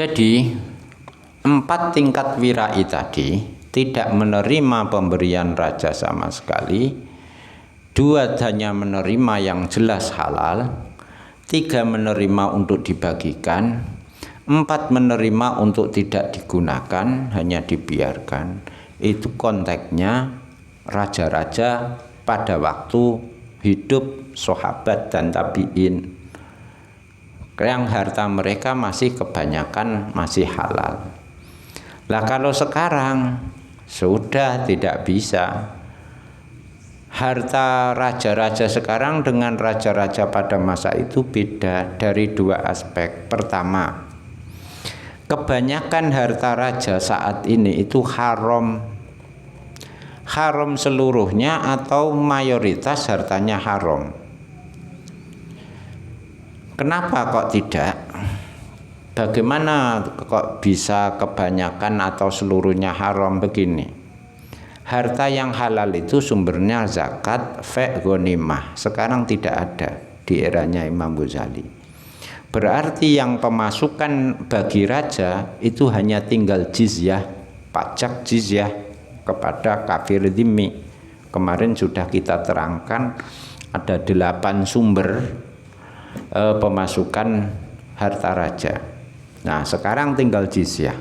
Jadi 4 tingkat wirai tadi tidak menerima pemberian raja sama sekali, 2 hanya menerima yang jelas halal, 3 menerima untuk dibagikan, 4 menerima untuk tidak digunakan, hanya dibiarkan. Itu konteksnya raja-raja pada waktu hidup sahabat dan tabi'in, yang harta mereka masih kebanyakan masih halal. Lah kalau sekarang sudah tidak bisa. Harta raja-raja sekarang dengan raja-raja pada masa itu beda dari 2 aspek. Pertama, kebanyakan harta raja saat ini itu haram. Haram seluruhnya atau mayoritas hartanya haram. Kenapa kok tidak? Bagaimana kok bisa kebanyakan atau seluruhnya haram? Begini, harta yang halal itu sumbernya zakat, fe', ghanimah. Sekarang tidak ada di eranya Imam Ghazali. Berarti yang pemasukan bagi raja itu hanya tinggal jizyah, pajak jizyah kepada kafir dhimmi. Kemarin sudah kita terangkan ada 8 sumber pemasukan harta raja. Nah, sekarang tinggal jizyah.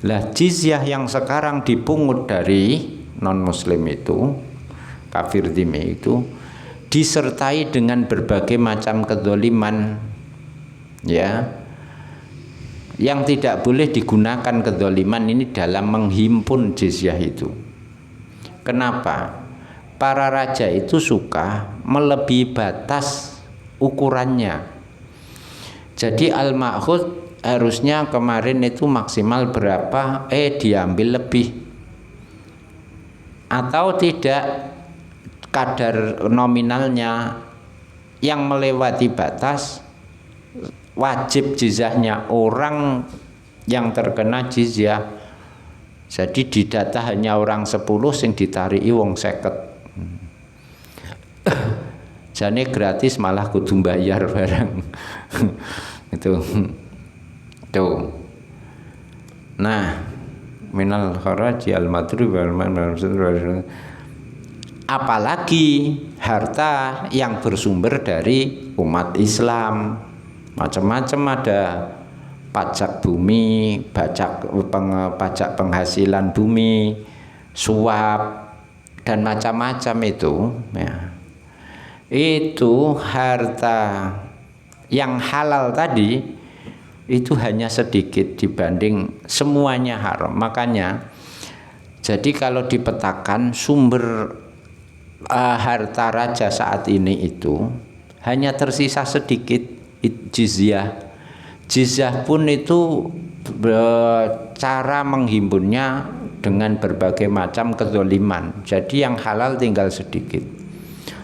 Lah, jizyah yang sekarang dipungut dari non-muslim itu, kafir dhimmi itu, disertai dengan berbagai macam kedzaliman, ya, yang tidak boleh digunakan kedzaliman ini dalam menghimpun jizyah itu. Kenapa? Para raja itu suka melebihi batas ukurannya. Jadi al-ma'khud harusnya kemarin itu maksimal berapa, diambil lebih, atau tidak kadar nominalnya yang melewati batas wajib jizyahnya orang yang terkena jizyah. Jadi didata hanya orang 10 sing ditariki wong 50. Jane gratis malah kudu bayar barang. Itu. Tuh. Nah, minal kharaji al-madrib wal apalagi harta yang bersumber dari umat Islam. Macam-macam ada pajak bumi, pajak penghasilan bumi, suap dan macam-macam itu, ya. Itu harta yang halal tadi itu hanya sedikit dibanding semuanya haram. Makanya jadi kalau dipetakan sumber harta raja saat ini itu hanya tersisa sedikit, jizyah. Jizyah pun itu cara menghimpunnya dengan berbagai macam kezaliman. Jadi yang halal tinggal sedikit.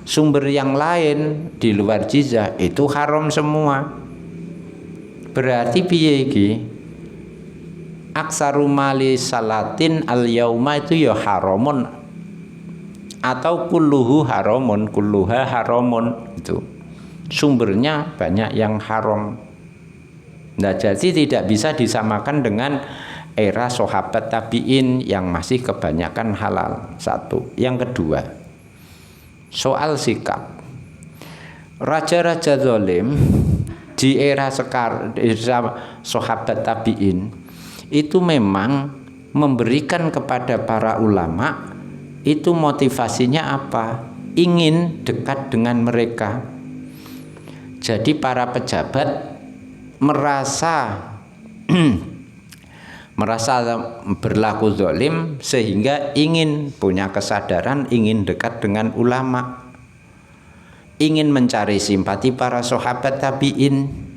Sumber yang lain di luar jizyah itu haram semua. Berarti piye iki? Aksaru mali salatin al yauma itu ya haramun, atau kulluhu haramun, kulluha haramun. Itu sumbernya banyak yang haram. Nah, jadi tidak bisa disamakan dengan era sahabat tabi'in yang masih kebanyakan halal. Satu. Yang kedua, soal sikap. Raja-raja zalim di era sekarang, sahabat tabi'in itu memang memberikan kepada para ulama itu motivasinya apa? Ingin dekat dengan mereka. Jadi para pejabat merasa berlaku zalim sehingga ingin punya kesadaran, ingin dekat dengan ulama, ingin mencari simpati para sahabat tabi'in.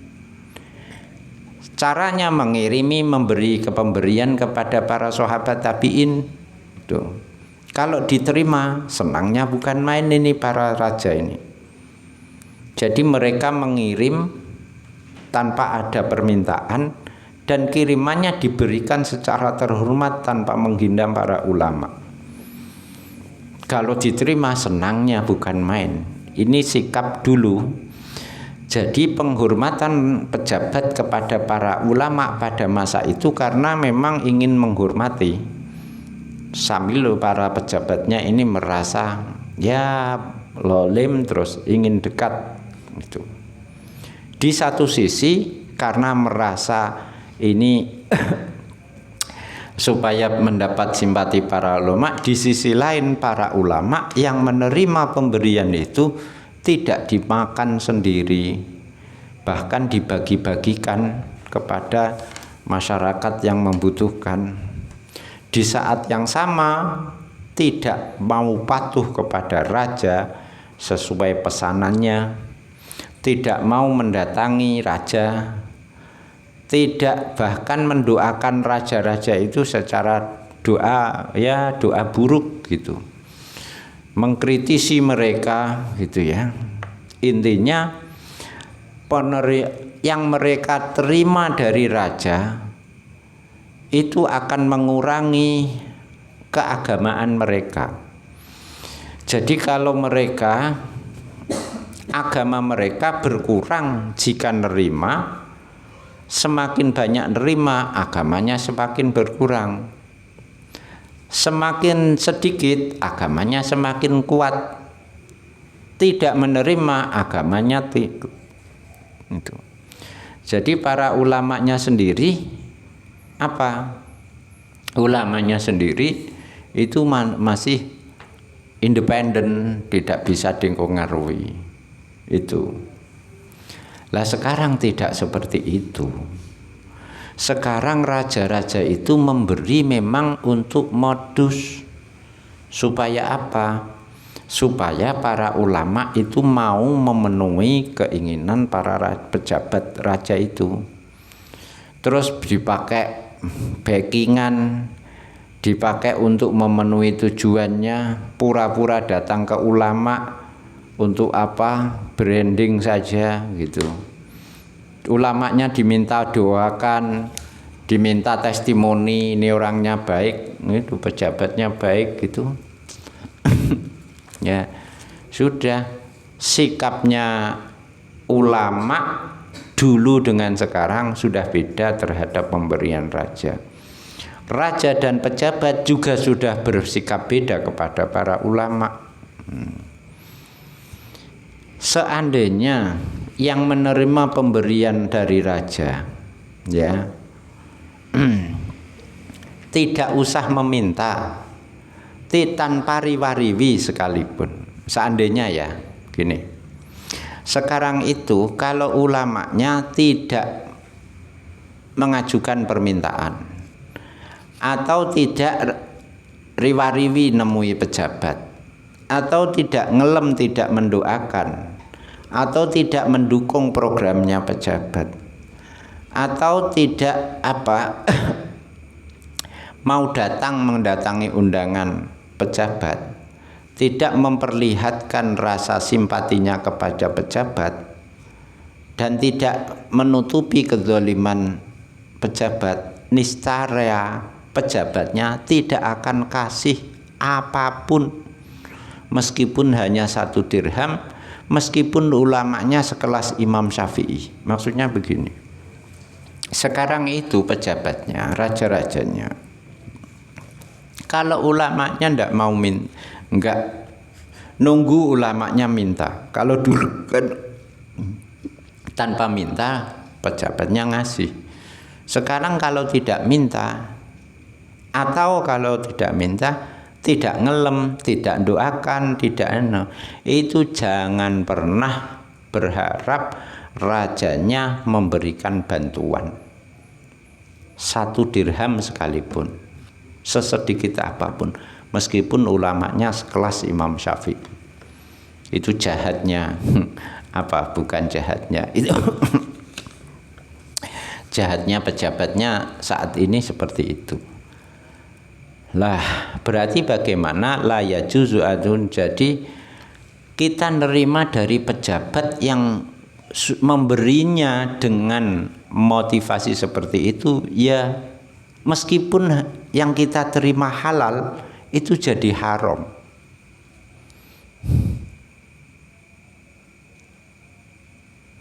Caranya memberi pemberian kepada para sahabat tabi'in. Tuh. Kalau diterima, senangnya bukan main ini para raja ini. Jadi mereka mengirim tanpa ada permintaan dan kirimannya diberikan secara terhormat tanpa menghina para ulama. Kalau diterima, senangnya bukan main. Ini sikap dulu. Jadi penghormatan pejabat kepada para ulama pada masa itu karena memang ingin menghormati, sambil para pejabatnya ini merasa ya lolim terus ingin dekat itu. Di satu sisi karena merasa ini supaya mendapat simpati para ulama, di sisi lain para ulama yang menerima pemberian itu tidak dimakan sendiri, bahkan dibagi-bagikan kepada masyarakat yang membutuhkan. Di saat yang sama tidak mau patuh kepada raja sesuai pesanannya, tidak mau mendatangi raja, tidak bahkan mendoakan raja-raja itu secara doa, ya doa buruk gitu, mengkritisi mereka gitu ya. Intinya yang mereka terima dari raja itu akan mengurangi keagamaan mereka. Jadi kalau mereka agama mereka berkurang jika nerima, semakin banyak nerima agamanya semakin berkurang. Semakin sedikit agamanya semakin kuat. Tidak menerima agamanya itu. Jadi para ulamanya sendiri apa? Ulamanya sendiri itu masih independen, tidak bisa dipengaruhi. Itu. Lah sekarang tidak seperti itu. Sekarang raja-raja itu memberi memang untuk modus. Supaya apa? Supaya para ulama itu mau memenuhi keinginan para pejabat raja itu. Terus dipakai backingan, dipakai untuk memenuhi tujuannya, pura-pura datang ke ulama untuk apa? Branding saja gitu. Ulamanya diminta doakan, diminta testimoni, ini orangnya baik, itu pejabatnya baik gitu. Ya, sudah sikapnya ulama dulu dengan sekarang sudah beda terhadap pemberian raja. Raja dan pejabat juga sudah bersikap beda kepada para ulama. Seandainya yang menerima pemberian dari raja ya tidak usah meminta tanpa riwa-riwi sekalipun, seandainya ya gini, sekarang itu kalau ulamanya tidak mengajukan permintaan atau tidak riwa-riwi nemui pejabat atau tidak ngelem, tidak mendoakan atau tidak mendukung programnya pejabat atau tidak apa mau datang mendatangi undangan pejabat, tidak memperlihatkan rasa simpatinya kepada pejabat dan tidak menutupi kezaliman pejabat, niscaya pejabatnya tidak akan kasih apapun meskipun hanya 1 dirham, meskipun ulamanya sekelas Imam Syafi'i. Maksudnya begini, sekarang itu pejabatnya, raja-rajanya, kalau ulamanya ndak mau nggak nunggu ulamanya minta. Kalau dulu kan tanpa minta pejabatnya ngasih. Sekarang kalau tidak minta atau kalau tidak minta, tidak ngelem, tidak doakan, tidak itu jangan pernah berharap rajanya memberikan bantuan 1 dirham sekalipun, sesedikit apapun, meskipun ulamanya sekelas Imam Syafi'i. Itu jahatnya apa? Bukan jahatnya itu jahatnya pejabatnya saat ini seperti itu. Lah berarti bagaimana la yajuzu adun. Jadi kita nerima dari pejabat yang memberinya dengan motivasi seperti itu, ya meskipun yang kita terima halal itu jadi haram.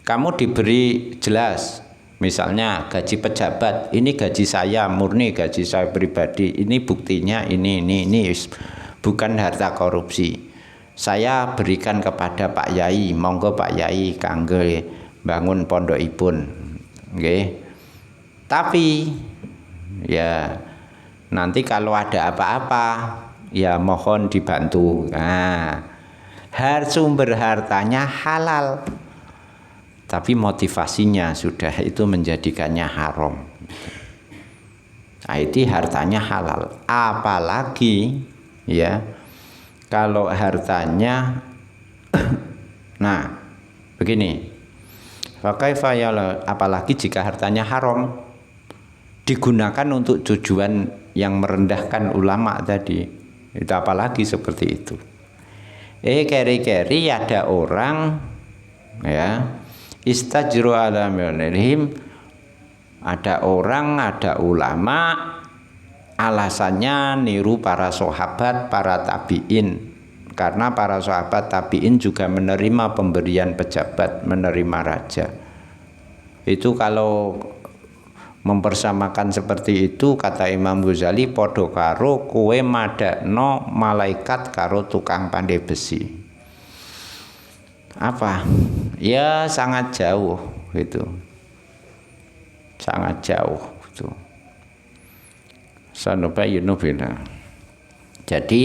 Kamu diberi jelas, misalnya gaji pejabat, ini gaji saya murni, gaji saya pribadi, ini buktinya ini bukan harta korupsi. Saya berikan kepada Pak Yai, monggo Pak Yai kangge bangun pondokipun, nggih. Tapi ya nanti kalau ada apa-apa ya mohon dibantu. Nah, sumber hartanya halal, tapi motivasinya sudah itu menjadikannya haram. Nah, itu hartanya halal. Apalagi ya kalau hartanya nah begini, apalagi jika hartanya haram digunakan untuk tujuan yang merendahkan ulama tadi, itu apalagi seperti itu. Keri-keri ada orang ya istajru ala milihim, ada orang, ada ulama alasannya niru para sahabat, para tabiin, karena para sahabat tabiin juga menerima pemberian pejabat, menerima raja. Itu kalau mempersamakan seperti itu, kata Imam Ghazali, podo karo kowe madakno malaikat karo tukang pandai besi. Apa? Ya sangat jauh itu. Sangat jauh itu. Jadi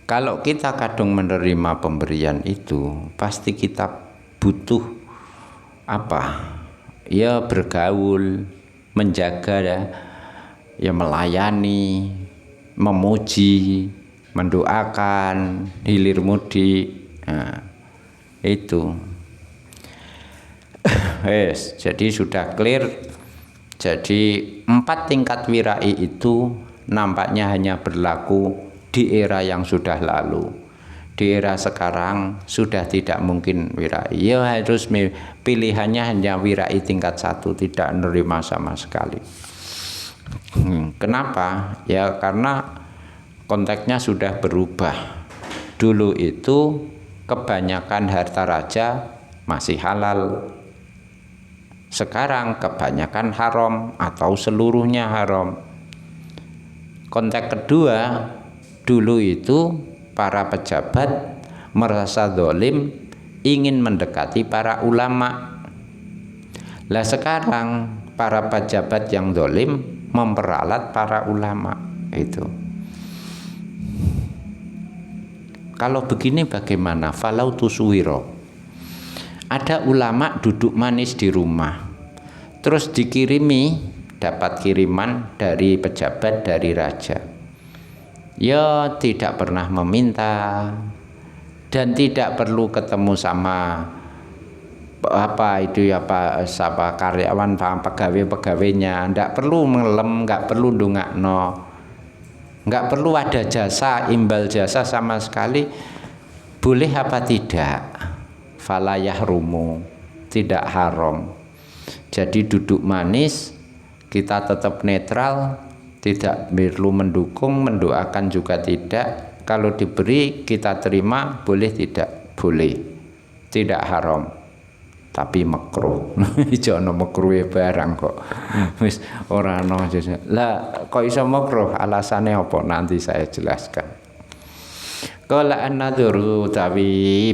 kalau kita kadung menerima pemberian itu, pasti kita butuh apa? Ya bergaul, menjaga ya melayani, memuji, mendoakan, hilir mudik. Nah, itu. Jadi sudah clear. Jadi 4 tingkat wirai itu nampaknya hanya berlaku di era yang sudah lalu. Di era sekarang sudah tidak mungkin wirai. Ya harus pilihannya hanya wirai tingkat 1, tidak menerima sama sekali. Kenapa? Ya karena konteksnya sudah berubah. Dulu itu kebanyakan harta raja masih halal. Sekarang kebanyakan haram atau seluruhnya haram. Konteks kedua, dulu itu para pejabat merasa zalim, ingin mendekati para ulama. Lah sekarang para pejabat yang zalim memperalat para ulama. Itu. Kalau begini bagaimana? Falau tusuwiro. Ada ulama duduk manis di rumah, terus dikirimi, dapat kiriman dari pejabat, dari raja. Ya tidak pernah meminta dan tidak perlu ketemu sama karyawan, pegawainya, tidak perlu mengelem, nggak perlu ndongakno, nggak perlu ada jasa, imbal jasa sama sekali. Boleh apa tidak? Fala yahrumu, tidak haram. Jadi duduk manis, kita tetap netral, tidak perlu mendukung, mendoakan juga tidak. Kalau diberi kita terima, boleh tidak? Boleh. Tidak haram. Tapi makruh. Jono makruhe barang kok. Wis ora ono. Lah kok iso makruh? Alasannya apa? Nanti saya jelaskan. Qala an-nadhuru tawi